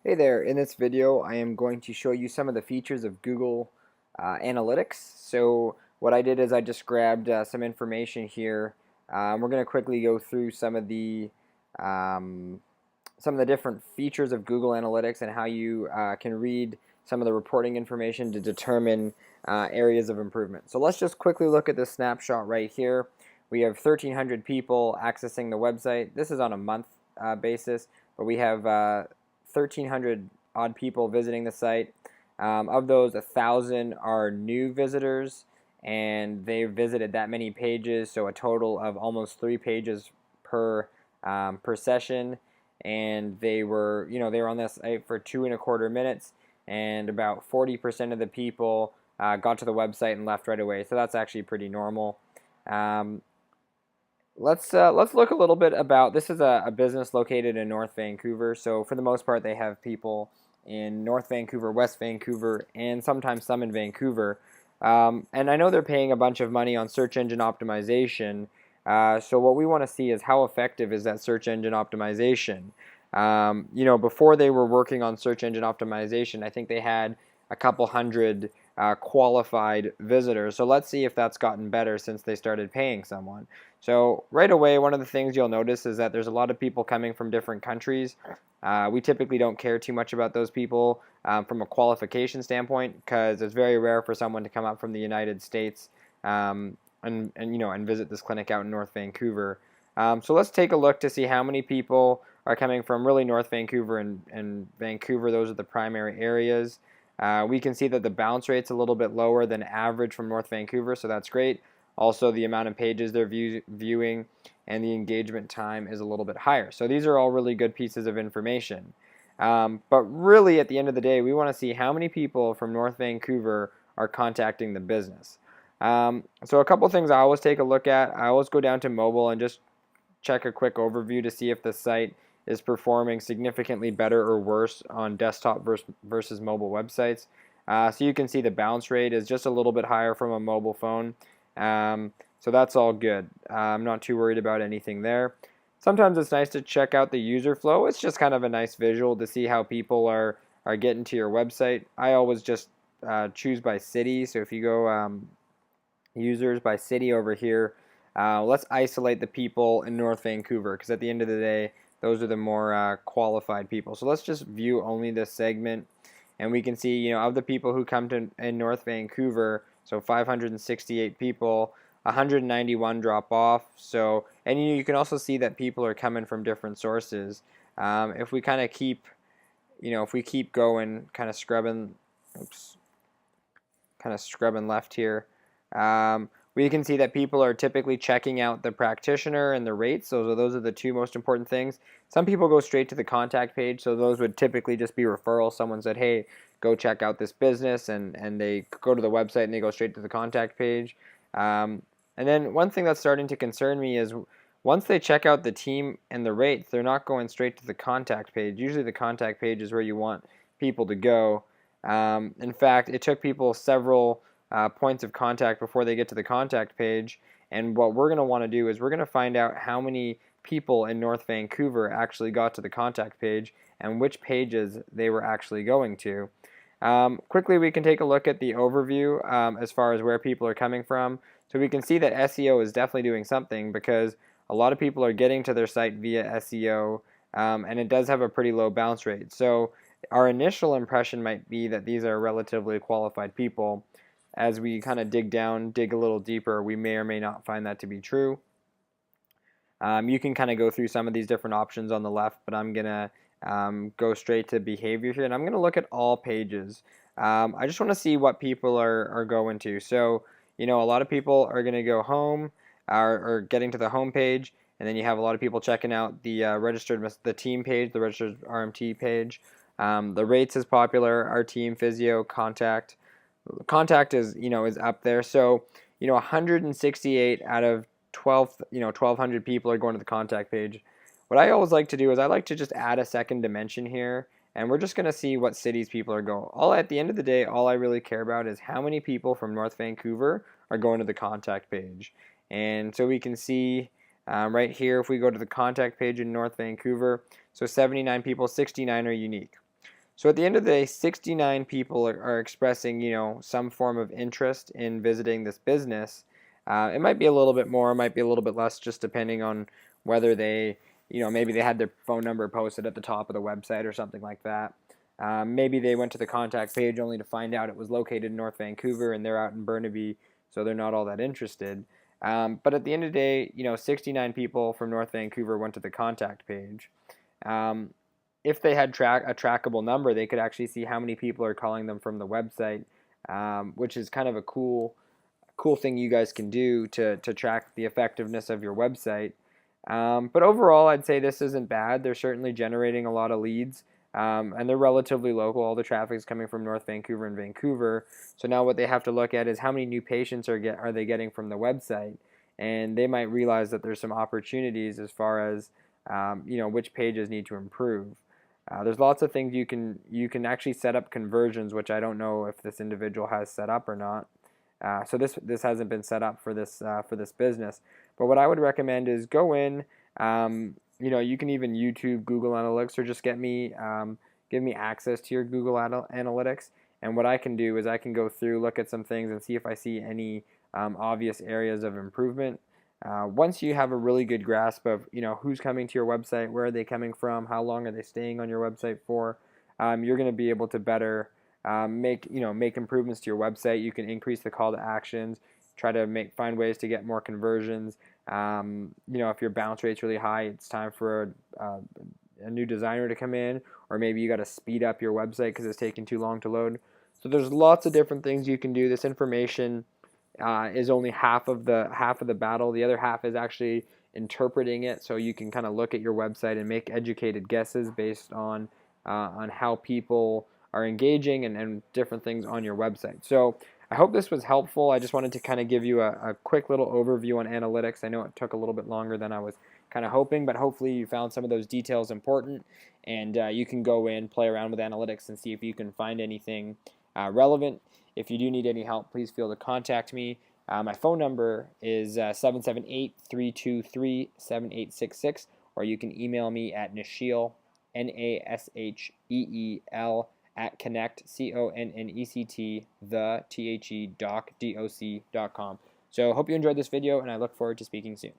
Hey there, in this video I am going to show you some of the features of Google Analytics. So what I did is I just grabbed some information here. We're going to quickly go through um, some of the different features of Google Analytics and how you can read some of the reporting information to determine areas of improvement. So let's just quickly look at this snapshot right here. We have 1,300 people accessing the website. This is on a month basis, but we have 1,300 odd people visiting the site. Of those, 1,000 are new visitors, and they visited that many pages, so a total of almost 3 pages per session. And they were, they were on this site for 2.25 minutes, and about 40% of the people got to the website and left right away. So that's actually pretty normal. Um, let's look a little bit about this. Is a business located in North Vancouver, so for the most part they have people in North Vancouver, West Vancouver, and sometimes some in Vancouver. And I know they're paying a bunch of money on search engine optimization. So what we want to see is how effective is that search engine optimization. Before they were working on search engine optimization, I think they had a couple hundred qualified visitors. So let's see if that's gotten better since they started paying someone. So right away, one of the things you'll notice is that there's a lot of people coming from different countries. We typically don't care too much about those people from a qualification standpoint, because it's very rare for someone to come up from the United States and visit this clinic out in North Vancouver. So let's take a look to see how many people are coming from really North Vancouver and Vancouver. Those are the primary areas. We can see that the bounce rate's a little bit lower than average from North Vancouver, so that's great. Also, the amount of pages they're viewing and the engagement time is a little bit higher. So these are all really good pieces of information. But really, at the end of the day, we want to see how many people from North Vancouver are contacting the business. So a couple things I always take a look at. I always go down to mobile and just check a quick overview to see if the site is performing significantly better or worse on desktop versus mobile websites. So you can see the bounce rate is just a little bit higher from a mobile phone. So that's all good. I'm not too worried about anything there. Sometimes it's nice to check out the user flow. It's just kind of a nice visual to see how people are getting to your website. I always just choose by city. So if you go users by city over here, let's isolate the people in North Vancouver, because at the end of the day, those are the more qualified people. So let's just view only this segment, and we can see, of the people who come to in North Vancouver, so 568 people, 191 drop off. So, and you can also see that people are coming from different sources. If we kind of keep, if we keep going, kind of scrubbing, left here. We can see that people are typically checking out the practitioner and the rates. Those are the two most important things. Some people go straight to the contact page, so those would typically just be referrals. Someone said, hey, go check out this business, and they go to the website and they go straight to the contact page. And then one thing that's starting to concern me is once they check out the team and the rates, they're not going straight to the contact page. Usually the contact page is where you want people to go. In fact, it took people several points of contact before they get to the contact page. And what we're going to want to do is we're going to find out how many people in North Vancouver actually got to the contact page and which pages they were actually going to. Quickly, we can take a look at the overview as far as where people are coming from. So we can see that SEO is definitely doing something, because a lot of people are getting to their site via SEO, and it does have a pretty low bounce rate. So our initial impression might be that these are relatively qualified people. As we kind of dig a little deeper, we may or may not find that to be true. You can kind of go through some of these different options on the left, but I'm going to go straight to behavior here, and I'm going to look at all pages. I just want to see what people are going to. So, a lot of people are going to go home, or getting to the home page, and then you have a lot of people checking out the the team page, the registered RMT page. The rates is popular, our team, physio, contact. Contact is up there. So 168 out of 1,200 people are going to the contact page. What I always like to do is I like to just add a second dimension here, and we're just going to see what cities people are going. At the end of the day, all I really care about is how many people from North Vancouver are going to the contact page. And so we can see right here, if we go to the contact page in North Vancouver, so 79 people, 69 are unique. So at the end of the day, 69 people are expressing, some form of interest in visiting this business. It might be a little bit more, it might be a little bit less, just depending on whether they, maybe they had their phone number posted at the top of the website or something like that. Maybe they went to the contact page only to find out it was located in North Vancouver and they're out in Burnaby, so they're not all that interested. But at the end of the day, 69 people from North Vancouver went to the contact page. Um, if they had a trackable number, they could actually see how many people are calling them from the website, which is kind of a cool thing you guys can do to track the effectiveness of your website. But overall, I'd say this isn't bad. They're certainly generating a lot of leads, and they're relatively local. All the traffic is coming from North Vancouver and Vancouver. So now what they have to look at is how many new patients are they getting from the website, and they might realize that there's some opportunities as far as which pages need to improve. There's lots of things you can actually set up conversions, which I don't know if this individual has set up or not. So this hasn't been set up for this business. But what I would recommend is go in. You can even YouTube Google Analytics or just give me access to your Google Analytics. And what I can do is I can go through, look at some things, and see if I see any obvious areas of improvement. Once you have a really good grasp of who's coming to your website, where are they coming from, how long are they staying on your website for, you're going to be able to better make improvements to your website. You can increase the call to actions, try to find ways to get more conversions. If your bounce rate's really high, it's time for a new designer to come in, or maybe you got to speed up your website because it's taking too long to load. So there's lots of different things you can do. This information is only half of the battle. The other half is actually interpreting it, so you can kind of look at your website and make educated guesses based on how people are engaging and different things on your website. So I hope this was helpful. I just wanted to kind of give you a quick little overview on analytics. I know it took a little bit longer than I was kind of hoping, but hopefully you found some of those details important, and you can go in, play around with analytics, and see if you can find anything relevant. If you do need any help, please feel to contact me. My phone number is 778-323-7866, or you can email me at Nasheel, Nasheel, at connect, CONNECT, doc.com. So hope you enjoyed this video, and I look forward to speaking soon.